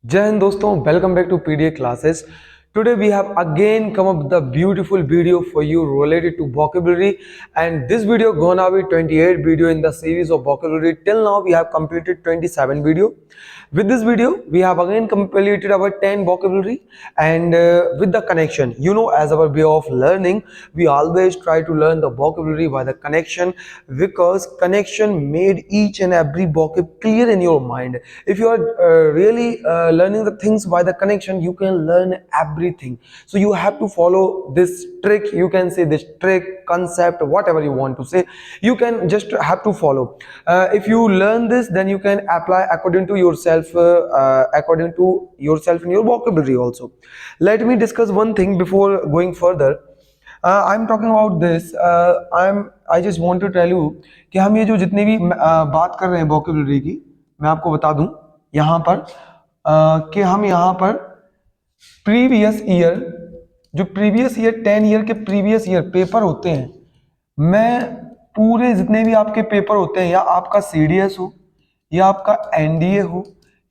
जय हिंद दोस्तों, welcome back to PDA classes. Today we have again come up with a beautiful video for you related to vocabulary, and this video gonna be 28 video in the series of vocabulary. Till now we have completed 27 video. With this video we have again completed our 10 vocabulary, and with the connection, as our way of learning, we always try to learn the vocabulary by the connection, because connection made each and every vocab clear in your mind. If you are really learning the things by the connection, you can learn everything. So you have to follow this trick, you can say this trick, concept, whatever you want to say, you can just have to follow. If you learn this, then you can apply according to yourself in your vocabulary also. Let me discuss one thing before going further. I'm talking about this. I just want to tell you कि हम ये जो जितनी भी बात कर रहे हैं vocabulary की, मैं आपको बता दूं यहाँ पर कि हम यहाँ पर प्रीवियस ईयर, जो प्रीवियस ईयर 10 ईयर के प्रीवियस ईयर पेपर होते हैं, मैं पूरे जितने भी आपके पेपर होते हैं, या आपका सीडीएस हो, या आपका एनडीए हो,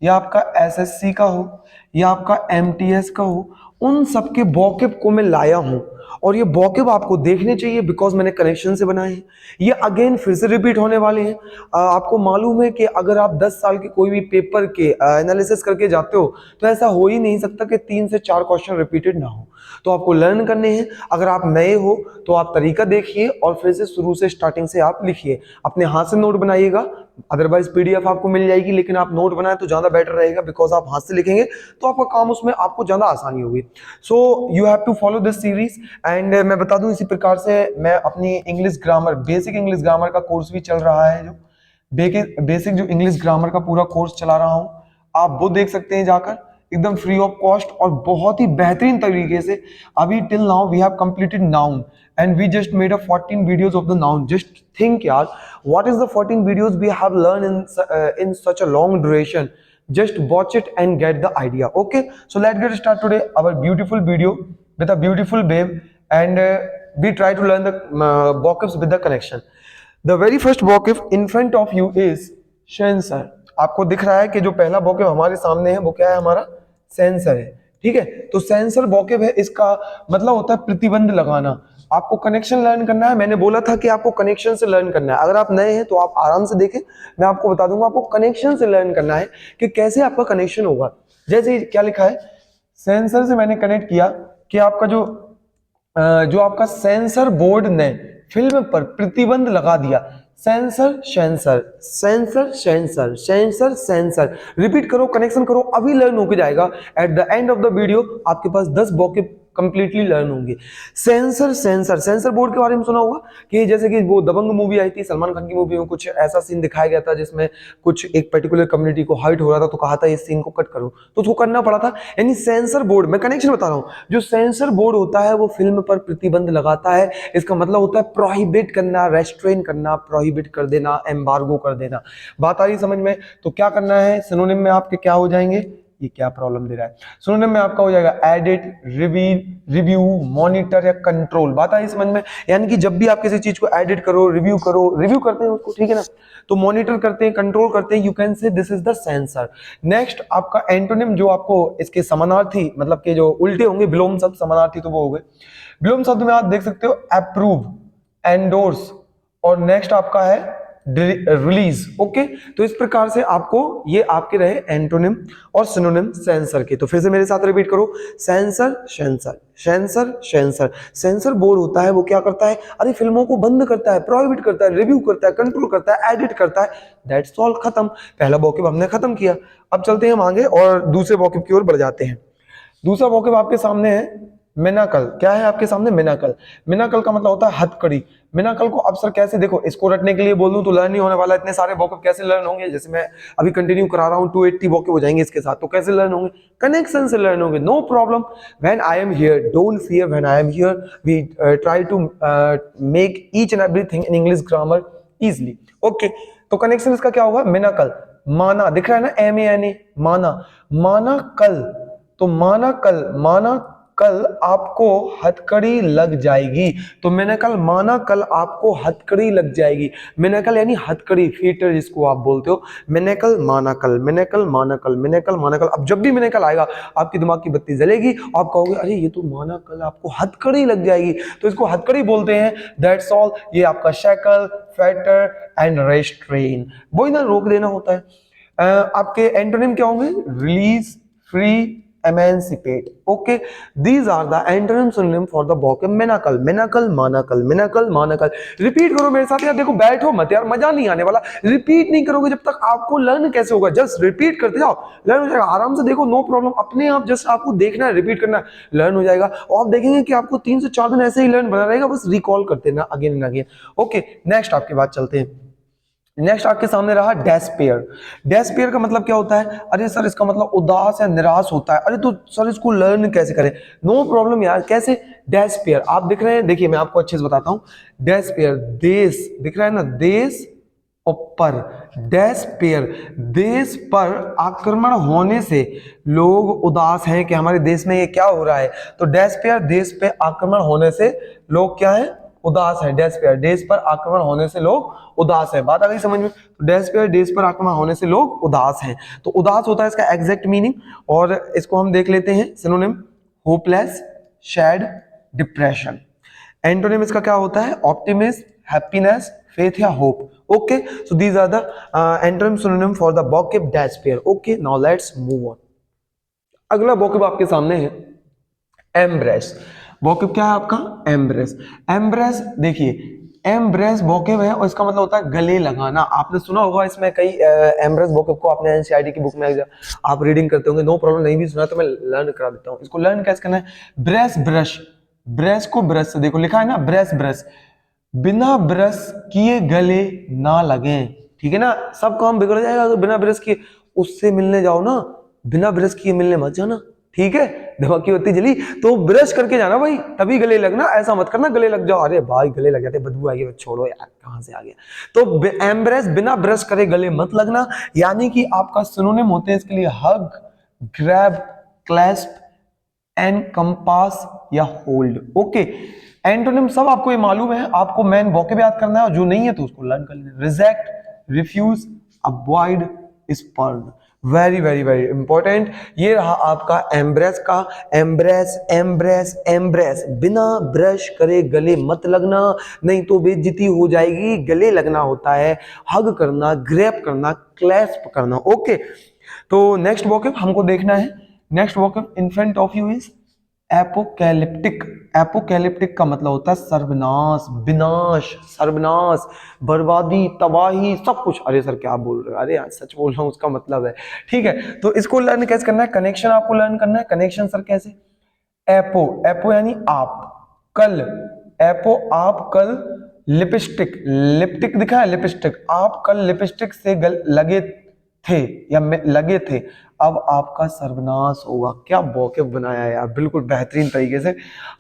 या आपका एसएससी का हो, या आपका एमटीएस का हो, उन सब के वोकैब को मैं लाया हूं. और ये वोकैब आपको देखने चाहिए, बिकॉज मैंने कनेक्शन से बनाए हैं. ये अगेन फिर से रिपीट होने वाले हैं. आपको मालूम है कि अगर आप 10 साल के कोई भी पेपर के एनालिसिस करके जाते हो, तो ऐसा हो ही नहीं सकता कि 3 से 4 क्वेश्चन रिपीटेड ना हो. तो आपको लर्न करने हैं. अगर आप नए हो तो आप तरीका देखिए और फिर से शुरू से स्टार्टिंग से आप लिखिए. अपने हाथ से नोट बनाइएगा, अदरवाइज पीडीएफ आपको मिल जाएगी, लेकिन आप नोट बनाए तो ज्यादा बेटर रहेगा, बिकॉज आप हाथ से लिखेंगे तो आपका काम उसमें आपको ज्यादा आसानी होगी. So you have to follow this series. And मैं बता दूं, इसी प्रकार से मैं अपनी English grammar, basic English grammar का कोर्स भी चल रहा है, जो बेसिक जो इंग्लिश ग्रामर का पूरा कोर्स चला रहा हूं, आप वो देख सकते हैं जाकर, एकदम फ्री ऑफ कॉस्ट और बहुत ही बेहतरीन तरीके से. अभी till now we have completed noun, and we just made a 14 videos of the noun. Just think yaar, what is the 14 videos we have learned in such a long duration. Just watch it and get the idea. Okay, so let's get started today our beautiful video with a beautiful babe, and we try to learn the vocabs with the connection. The very first vocab in front of you is sensor. आपको दिख रहा है कि जो पहला vocab हमारे सामने है वो क्या है, हमारा सेंसर है. ठीक है, तो सेंसर vocab है, इसका मतलब होता है प्रतिबंध लगाना. आपको कनेक्शन लर्न करना है. मैंने बोला था कि आपको कनेक्शन से लर्न करना है. अगर आप नए हैं तो आप आराम से देखें, मैं आपको बता दूंगा. आपको कनेक्शन से लर्न करना है कि कैसे आपका कनेक्शन होगा. जैसे क्या लिखा है, सेंसर से मैंने कनेक्ट किया कि आपका जो आपका सेंसर बोर्ड ने फिल्म पर प्रतिबंध लगा दिया. Sensor sensor sensor sensor sensor sensor, repeat करो, कनेक्शन करो, अभी लर्न होके जाएगा. At the end of the video आपके पास 10 वोकैब कंप्लीटली लर्न होंगे. सेंसर सेंसर सेंसर बोर्ड के बारे में सुना होगा कि जैसे कि वो दबंग मूवी आई थी, सलमान खान की मूवी में कुछ ऐसा सीन दिखाया गया था जिसमें कुछ एक पर्टिकुलर कम्युनिटी को हर्ट हो रहा था, तो कहा था इस सीन को कट करो, तो उसको करना पड़ा था. यानी सेंसर बोर्ड, मैं कनेक्शन बता रहा हूं, जो सेंसर बोर्ड होता है वो फिल्म पर प्रतिबंध लगाता है. इसका मतलब होता है प्रोहिबिट करना, रेस्ट्रेन करना, प्रोहिबिट कर देना, एम्बार्गो कर देना. बात आ रही समझ में? तो क्या करना है, सिनोनिम में आपके क्या हो जाएंगे, ये क्या प्रॉब्लम दे रहा है, सिनोनिम में आपका हो जाएगा एडिट, रिव्यू, मॉनिटर या कंट्रोल. बात आई समझ में? यानी कि जब भी आप किसी चीज को एडिट करो, रिव्यू करते हैं उसको, ठीक है ना, तो मॉनिटर करते हैं, कंट्रोल करते हैं, you can say this is the sensor. Next आपका एंटोनिम, जो आपको इसके समानार्थी, मतलब के जो उल्टे होंगे, विलोम शब्द, समानार्थी तो वो हो गए. विलोम शब्द में आप देख सकते हो अप्रूव, एंडोर्स, और नेक्स्ट आपका है रिलीज. ओके, तो इस प्रकार से आपको ये आपके रहे एंटोनिम और सिनोनिम सेंसर के. तो फिर से मेरे साथ रिपीट करो, sensor sensor sensor sensor. Sensor board होता है वो क्या करता है, अरे फिल्मों को बंद करता है, प्रोहिबिट करता है, रिव्यू करता है, कंट्रोल करता है, एडिट करता है. दैट्स ऑल, खत्म. पहला वोकैब हमने खत्म किया. अब चलते हैं हम आगे और दूसरे वोकैब की ओर बढ़ जाते हैं. दूसरा वोकैब आपके सामने है मिनाकल. क्या है आपके सामने, मिनाकल. मिनाकल का मतलब होता है हथकड़ी. मिनाकल को अब सर कैसे, देखो इसको रटने के लिए बोल दूं तो लर्न नहीं होने वाला. इतने सारे वोकैब कैसे लर्न होंगे, जैसे मैं अभी कंटिन्यू करा रहा हूं, 280 वोकैब हो जाएंगे इसके साथ, तो कैसे लर्न होंगे, कनेक्शन से लर्न होंगे. No problem, when I am here, don't fear, when I am here we try to make each and everything in English grammar easily. Okay, तो कनेक्शन इसका क्या होगा, मिनाकल. माना दिख रहा है ना, MANA, माना, माना कल, तो माना कल, माना कल आपको हथकड़ी लग जाएगी। तो मैंने कल माना कल आपको हथकड़ी लग जाएगी। मैंने कल यानी हथकड़ी, फीटर जिसको आप बोलते हो। मैंने कल माना कल, मैंने कल माना कल, मैंने कल माना कल। अब जब भी मैंने कल आएगा आपके दिमाग की बत्ती जलेगी, आप कहोगे अरे ये तो माना कल आपको हथकड़ी लग जाएगी, तो इसको हथकड़ी बोलते हैं। That's all. ये आपका शैकल, फेटर एंड रेस्ट्रेन, वही ना रोक देना होता है। आपके एंटोनिम क्या होंगे? Release, free, emancipate. Okay, these are the antonym synonym for the vocab manacle. Manacle, manacle, manacle, manacle. Repeat करो मेरे साथ यार, देखो बैठो मत यार, मजा नहीं आने वाला। रिपीट नहीं करोगे जब तक आपको लर्न कैसे होगा? जस्ट रिपीट करते जाओ, लर्न हो जाएगा आराम से। देखो नो प्रॉब्लम, अपने आप जस्ट आपको देखना है, रिपीट करना है, लर्न हो जाएगा। और आप देखेंगे कि आपको 3 से 4 दिन ऐसे ही लर्न बना रहेगा, बस रिकॉल करते ना again and again. Okay, next आपकी बात चलते हैं। नेक्स्ट आपके सामने रहा डेस्पेयर। डेस्पेयर का मतलब क्या होता है? अरे सर इसका मतलब उदास या निराश होता है। अरे तो सर इसको लर्न कैसे करें? नो प्रॉब्लम यार, कैसे? डेस्पेयर आप दिख रहे हैं, देखिए मैं आपको अच्छे से बताता हूं। डेस्पेयर, देश दिख रहा है ना, देश पर, डेस्पेयर, देश पर आक्रमण होने से लोग उदास हैं कि हमारे देश में ये क्या हो रहा है। तो डेस्पेयर, देश पे आक्रमण होने से लोग क्या है? उदास है। डेस्पेयर, देश पर आक्रमण होने से लोग उदास है। बात आ गई समझ में? तो डेस्पेयर, देश पर आक्रमण होने से लोग उदास हैं। तो उदास होता है इसका एग्जैक्ट मीनिंग, और इसको हम देख लेते हैं synonym. Hopeless, sad, depression. Antonym इसका क्या होता है? ऑप्टिमिस्ट, हैप्पीनेस, फेथ या hope. Okay, so these are the antonym synonym for the vocab despair. Okay, now let's move on. अगला वोकैब आपके सामने है एम्ब्रेस। वोकैब क्या है आपका? एम्ब्रेस। एम्ब्रेस देखिए, एम्ब्रेस वोकैब है और इसका मतलब होता है गले लगाना। आपने सुना होगा इसमें कई एम्ब्रेस वोकैब को, आपने एनसीईआरटी की बुक में आप रीडिंग करते होंगे। नो प्रॉब्लम, नहीं भी सुना तो मैं लर्न करा देता हूँ। इसको लर्न कैसे करना है? ब्रेस, ब्रश, ब्रश को ब्रश से, देखो लिखा है ना ब्रेस, ब्रश, बिना ब्रश किए गले ना लगे। ठीक है ना, सब काम बिगड़ जाएगा अगर बिना ब्रश किए उससे मिलने जाओ ना, बिना ब्रश किए मिलने मत जाना। ठीक है, दिमाग की बत्ती जली तो ब्रश करके जाना भाई, तभी गले लगना। ऐसा मत करना गले लग जाओ, अरे भाई गले लग जाते, बदबू आएगी, छोड़ो यार कहां से आ गया। तो एम्ब्रेस, बिना ब्रश करे गले मत लगना। यानी कि आपका सिनोनिम होते हैं इसके लिए हग, ग्रैब, क्लैस्प, एनकंपास या होल्ड। ओके, एंटोनिम सब आपको ये मालूम है, आपको मेन वोकैब याद करना है, और जो नहीं है तो उसको लर्न कर लेना। Reject, refuse, avoid, spurn. Very very very important. ये रहा आपका एम्ब्रेस का। एम्ब्रेस, एम्ब्रेस, एम्ब्रेस, बिना ब्रश करे गले मत लगना, नहीं तो बेइज्जती हो जाएगी। गले लगना होता है हग करना, ग्रैब करना, क्लैस्प करना। ओके, तो नेक्स्ट वोकैब हमको देखना है। Next vocab in front of you is apocalyptic. Apocalyptic का मतलब होता है सर्वनाश, विनाश, सर्वनाश, बर्बादी, तबाही, सब कुछ। अरे सर क्या बोल रहे हो? अरे यार सच बोल रहा हूँ, उसका मतलब है। ठीक है, तो इसको लर्न कैसे करना है? कनेक्शन आपको लर्न करना है। कनेक्शन सर कैसे? एपो, एपो यानी आप, कल, एपो आप कल, लिपस्टिक, लिपटिक दिखा है, लिपस्टिक, आप कल लिपस्टिक से लगे थे या लगे थे, अब आपका सर्वनाश होगा। क्या वोकैब बनाया है यार, बिल्कुल बेहतरीन तरीके से।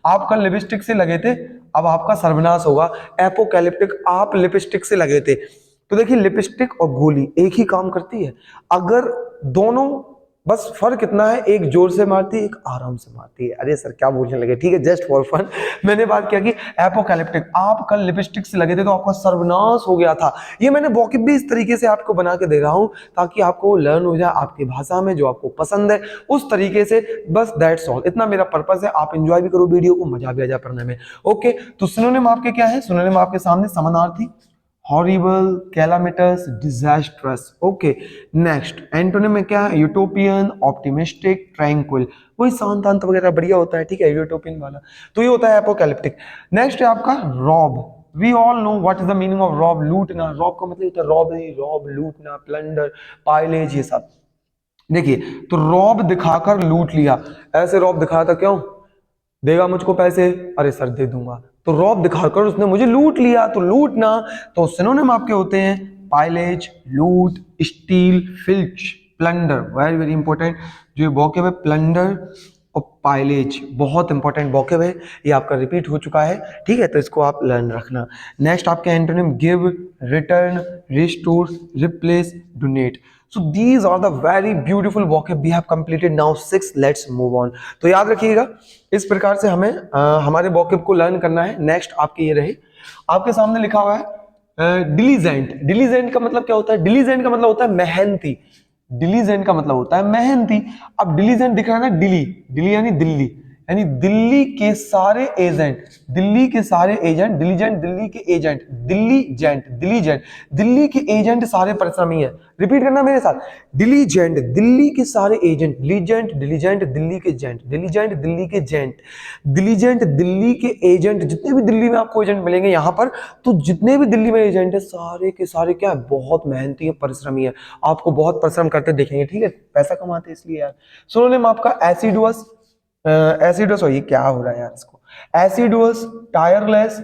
आप कल लिपस्टिक से लगे थे, अब आपका सर्वनाश होगा। एपोकैलिप्टिक, आप लिपस्टिक से लगे थे। तो देखिए लिपस्टिक और गोली एक ही काम करती है। अगर दोनों, बस फर्क इतना है, एक जोर से मारती है, एक आराम से मारती है। अरे सर क्या बोलने लगे? ठीक है, जस्ट फॉर फन मैंने बात किया कि एपोकैलिप्टिक, आप कल लिपस्टिक से लगे थे तो आपका सर्वनाश हो गया था। ये मैंने वोकैब भी इस तरीके से आपको बना के दे रहा हूं ताकि आपको लर्न हो जाए आपकी भाषा में, जो आपको पसंद है उस तरीके से। बस दैट्स ऑल, इतना मेरा पर्पस है। आप एंजॉय भी करो वीडियो को, मजा भी आ जाए पढ़ने में। ओके, तो सिनोनिम आपके क्या है? सिनोनिम आपके सामने समानार्थी, horrible, calamitous, disastrous. Okay, next antonym में क्या है? यूटोपियन, ऑप्टिमिस्टिक, ट्रैंक्विल, वही शांत शांत वगैरह बढ़िया होता है। ठीक है, यूटोपियन वाला तो ये होता है एपोकैलिप्टिक। नेक्स्ट है आपका rob. We all know what is the meaning of rob, लूटना। रॉब का मतलब होता है रॉबरी, रॉब लूटना, प्लंडर, पाइलेज, ये सब। देखिए, तो रॉब दिखाकर लूट लिया, ऐसे रॉब दिखाया था, क्यों देगा मुझको पैसे? अरे सर दे दूंगा। तो रॉब दिखाकर उसने मुझे लूट लिया, तो लूटना। तो सिनोनिम आपके होते हैं पाइलेज, लूट, steel, filch, plunder. Very very important जो ये वोकैब है, प्लंडर और पाइलेज, बहुत इंपॉर्टेंट वोकैब है। ये आपका रिपीट हो चुका है। ठीक है, तो इसको आप लर्न रखना। नेक्स्ट आपके antonym give, return, restore, replace, donate. So these are the very beautiful vocab we have completed now 6. Let's move on. तो याद रखिएगा इस प्रकार से हमें हमारे वोकैब को लर्न करना है. नेक्स्ट आपके ये रहे, आपके सामने लिखा हुआ है डिलीजेंट. डिलीजेंट का मतलब क्या होता है? डिलीजेंट का मतलब होता है मेहनती. डिलीजेंट का मतलब होता है मेहनती. अब डिलीजेंट दिख रहा है ना, दिल्ली, दिल्ली यानी दिल्ली, यानी दिल्ली के सारे एजेंट, दिल्ली के सारे एजेंट, डिलीजेंट दिल्ली के एजेंट, दिल्लीजेंट, दिलीजेंट दिल्ली के एजेंट सारे परिश्रमी है. रिपीट करना मेरे साथ, डिलीजेंट दिल्ली के सारे एजेंट, डिलीजेंट डिलीजेंट दिल्ली के जेंट, डिलीजेंट दिल्ली के जेंट, डिलीजेंट दिल्ली के एजेंट. जितने भी दिल्ली में आपको एजेंट मिलेंगे यहाँ पर, तो जितने भी दिल्ली में एजेंट है सारे के सारे क्या है, बहुत मेहनती है, परिश्रमी है, आपको बहुत परिश्रम करते देखेंगे. ठीक है, पैसा कमाते इसलिए यार. सिनोनिम आपका एसिडुअस, एसिडस. ये क्या हो रहा है यार इसको, एसिडुअस, टायरलेस,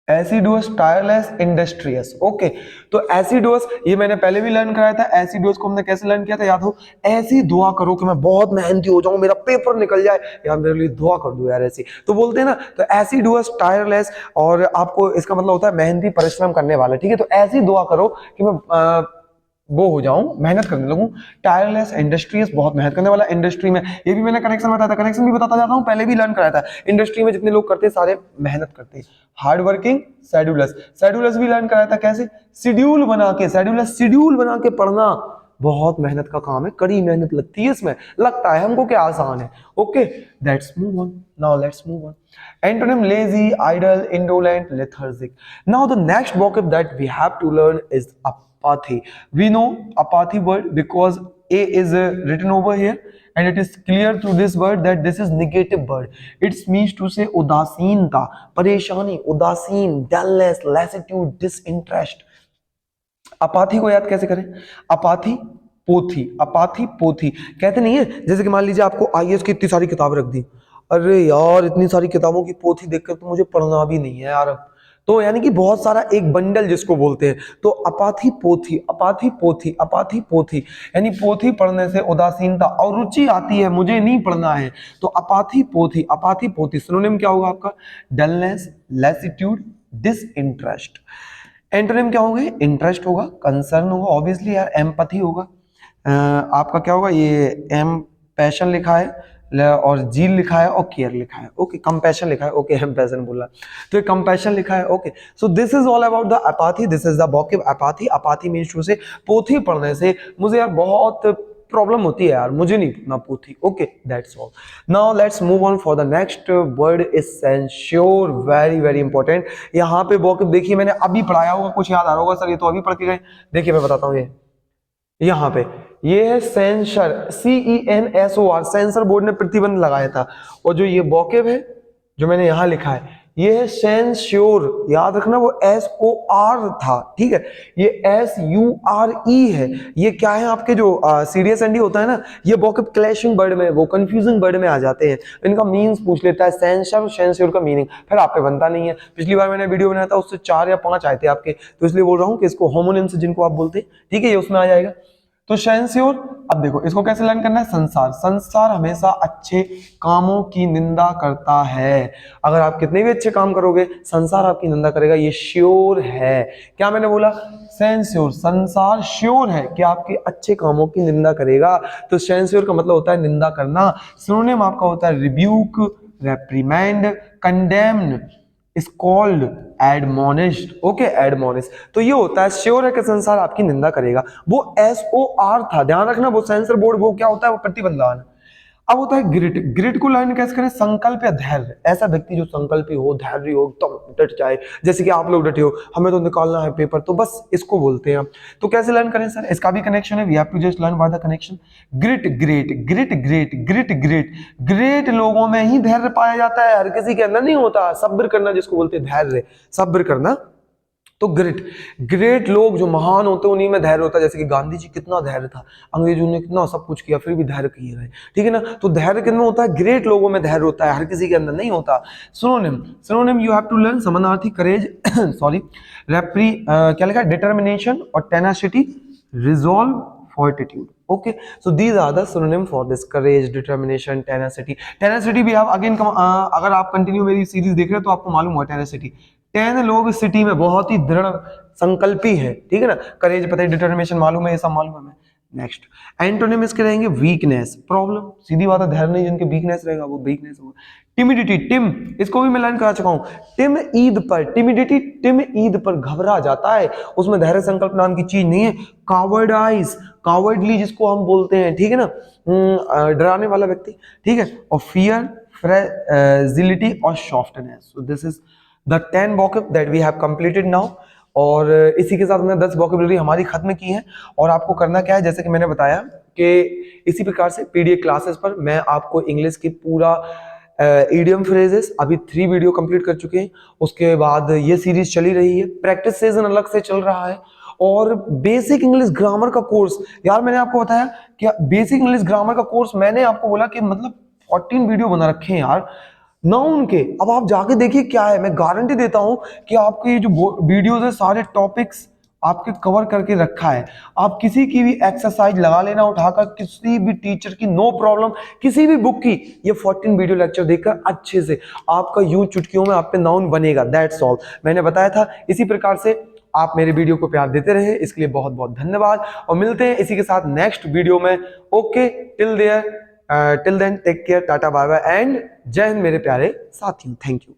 एसिडुअस, टायरलेस, इंडस्ट्रियस. ओके, तो एसिडुअस ये मैंने पहले भी लर्न कराया था. एसिडुअस को हमने कैसे लर्न किया था याद हो, ऐसी दुआ करो कि मैं बहुत मेहनती हो जाऊं, मेरा पेपर निकल जाए, या मेरे लिए दुआ कर दो यार, ऐसी तो बोलते हैं ना. तो एसिडुअस, टायरलेस, और आपको इसका मतलब होता है मेहनती, परिश्रम करने वाला. ठीक है, तो ऐसी दुआ करो कि मैं वो हो जाऊं, मेहनत करने लगूं. टायरलेस, इंडस्ट्रियस, बहुत मेहनत करने वाला. इंडस्ट्री में ये भी मैंने कनेक्शन बताया था, कनेक्शन भी बताता जाता हूं, पहले भी लर्न कराया था. इंडस्ट्री में जितने लोग करते हैं सारे मेहनत करते हैं. Hard working, शेड्यूलस. शेड्यूलस भी लर्न कराया था, कैसे, शेड्यूल बना के. शेड्यूलस, शेड्यूल बना के पढ़ना बहुत मेहनत का काम है, कड़ी मेहनत लगती है इसमें. लगता है हमको क्या आसान है. Okay, let's move on. Now let's move on. Antonym lazy, idle, indolent, lethargic. Now the next vocab that we have to learn is apathy. We know apathy word because A is written over here and it is clear through this word that this is negative word. It means to say उदासीनता, परेशानी, उदासीन, dullness, lassitude, disinterest. अपाथी को याद कैसे करें? अपाथी पोथी, अपाथी पोथी कहते नहीं है. जैसे कि मान लीजिए आपको आईएएस की इतनी सारी किताब रख दी, अरे यार इतनी सारी किताबों की पोथी देखकर तो मुझे पढ़ना भी नहीं है यार, तो यानी कि बहुत सारा एक बंडल जिसको बोलते हैं. तो अपाथी पोथी, अपाथी पोथी, अपाथी पोथी, यानी पोथी पढ़ने से उदासीनता और रुचि आती है, मुझे नहीं पढ़ना है, तो अपाथी पोथी, अपाथी पोथी. सिनोनिम क्या होगा आपका? Dullness, लैसिट्यूड, disinterest. एंटोनिम क्या होंगे? इंटरेस्ट होगा, कंसर्न होगा, ऑब्वियसली यार, एम्पैथी होगा. आपका क्या होगा? ये एम पैशन लिखा है और जील लिखा है और केयर लिखा है. ओके, कंपैशन लिखा है. ओके, एम्पैशन बोला तो ये कंपैशन लिखा है. Okay, so this is all about the apathy. This is the vocab apathy. Apathy means to say पोथी पढ़ने से मुझे यार बहुत प्रॉब्लम होती है यार, मुझे नहीं पढ़ना पोथी. Okay, that's all. Now let's move on for the next word is censure. Very very important. यहाँ पे vocab देखिए मैंने अभी पढ़ाया होगा, कुछ याद आ रहा होगा सर ये तो अभी पढ़ के गए. देखिए मैं बताता हूँ, ये यहाँ पे ये है सेंसर, CENSOR. सेंसर बोर्ड ने प्रतिबंध लगाया था. और जो ये vocab है जो मैंने यहाँ लिखा है, ये है सेंश्योर. याद रखना वो SOR था. ठीक है, ये SURE है. ये क्या है? आपके जो CDSND होता है ना, ये vocab क्लैशिंग वर्ड में, वो कंफ्यूजिंग वर्ड में आ जाते हैं. इनका मीन्स पूछ लेता है सेंसर, सेंश्योर का मीनिंग फिर आप पे बनता नहीं है. पिछली बार मैंने वीडियो बनाया था उससे 4 या 5 आए थे आपके, तो इसलिए बोल रहा हूँ कि इसको होमोनिम्स जिनको आप बोलते हैं, ठीक है, ये उसमें आ जाएगा. तो सेंश्योर. अब देखो इसको कैसे लर्न करना है. संसार, संसार हमेशा अच्छे कामों की निंदा करता है. अगर आप कितने भी अच्छे काम करोगे संसार आपकी निंदा करेगा, ये श्योर है. क्या मैंने बोला? सेंश्योर. संसार श्योर है कि आपके अच्छे कामों की निंदा करेगा. तो सेंश्योर का मतलब होता है निंदा करना. सिनोनिम आपका होता है rebuke, reprimand, condemn, scold, admonished. Okay, admonish. तो ये होता है श्योर है कि संसार आपकी निंदा करेगा. वो SOR था, ध्यान रखना. वो सेंसर बोर्ड वो क्या होता है? वो प्रतिबंध लगाना. अब होता है ग्रिट. ग्रिट को लर्न कैसे करें? संकल्प या धैर्य. ऐसा व्यक्ति जो संकल्पी हो, धैर्य हो, एकदम डट जाए, जैसे कि आप लोग डटे हो, हमें तो निकालना है पेपर, तो बस इसको बोलते हैं. तो कैसे लर्न करें सर? इसका भी कनेक्शन है, we have to just learn by the connection. Grit, great, grit, great, grit, great. Great लोगों में ही धैर्य पाया जाता है, हर किसी के अंदर नहीं होता. सब्र करना जिसको बोलते हैं, धैर्य, सब्र करना. तो ग्रेट, ग्रेट लोग जो महान होते हैं उन्हीं में धैर्य होता है. जैसे कि गांधी जी, कितना धैर्य था, अंग्रेजों ने कितना सब कुछ किया फिर भी धैर्य किए रहे. ठीक है ना. तो धैर्य किन में होता है? ग्रेट लोगों में धैर्य होता है, हर किसी के अंदर नहीं होता. Synonym, synonym you have to learn. समानार्थी करेज, सॉरी, रेप्री, क्या लिखा है? डिटर्मिनेशन और tenacity, resolve, fortitude. Okay, so these are the synonym for this: courage, determination, tenacity. Tenacity भी आप अगेन अगर आप कंटिन्यू मेरी सीरीज देख रहे हो तो आपको मालूम हुआ tenacity. 10 लोग सिटी में बहुत ही दृढ़ संकल्पी है, ठीक है ना, करेज पता है, डिटर्मिनेशन मालूम है, ये सब मालूम है हमें। नेक्स्ट एंटोनिम इसके रहेंगे वीकनेस, प्रॉब्लम, सीधी बात है, धैर्य नहीं, जिनके वीकनेस रहेगा वो वीकनेस होगा। टिमिडिटी, टिम, इसको भी मैं लाइन करा चुका हूं, टिम ईद पर, टिमिडिटी टिम ईद पर घबरा जाता है, उसमें धैर्य संकल्प नाम की चीज नहीं है। कावर्डाइज, कावर्डली जिसको हम बोलते हैं, ठीक है ना, डराने वाला व्यक्ति, ठीक है। और फियर, फ्रेजिलिटी और softness. So this is the 10 vocab that we have completed now. और इसी के साथ हमने 10 वोकेबलरी हमारी खत्म की है। और आपको करना क्या है, जैसे कि मैंने बताया कि इसी प्रकार से पीडीएफ क्लासेस पर मैं आपको इंग्लिश की पूरा इडियम फ्रेजेस, अभी 3 वीडियो कंप्लीट कर चुके हैं, उसके बाद ये सीरीज चली रही है, प्रैक्टिस सेशन अलग से चल रहा है, और बेसिक इंग्लिश ग्रामर का कोर्स, यार मैंने आपको बताया कि बेसिक इंग्लिश ग्रामर का कोर्स मैंने आपको बोला कि मतलब 14 वीडियो बना रखे हैं यार, नाउन के। अब आप जाके देखिए क्या है, मैं गारंटी देता हूं कि आपके ये जो वीडियोस है सारे टॉपिक्स आपके कवर करके रखा है। आप किसी की भी एक्सरसाइज लगा लेना उठाकर, किसी भी टीचर की, नो प्रॉब्लम, किसी भी बुक की, ये 14 वीडियो लेक्चर देखकर अच्छे से आपका यूं चुटकियों में आप पे नाउन बनेगा, दैट्स ऑल। मैंने बताया था। इसी प्रकार से आप मेरे वीडियो को प्यार देते रहे, इसके लिए बहुत बहुत धन्यवाद, और मिलते हैं इसी के साथ नेक्स्ट वीडियो में। Okay, till there, till then take care, tata bye bye and Jai Hind मेरे प्यारे साथियों, थैंक यू।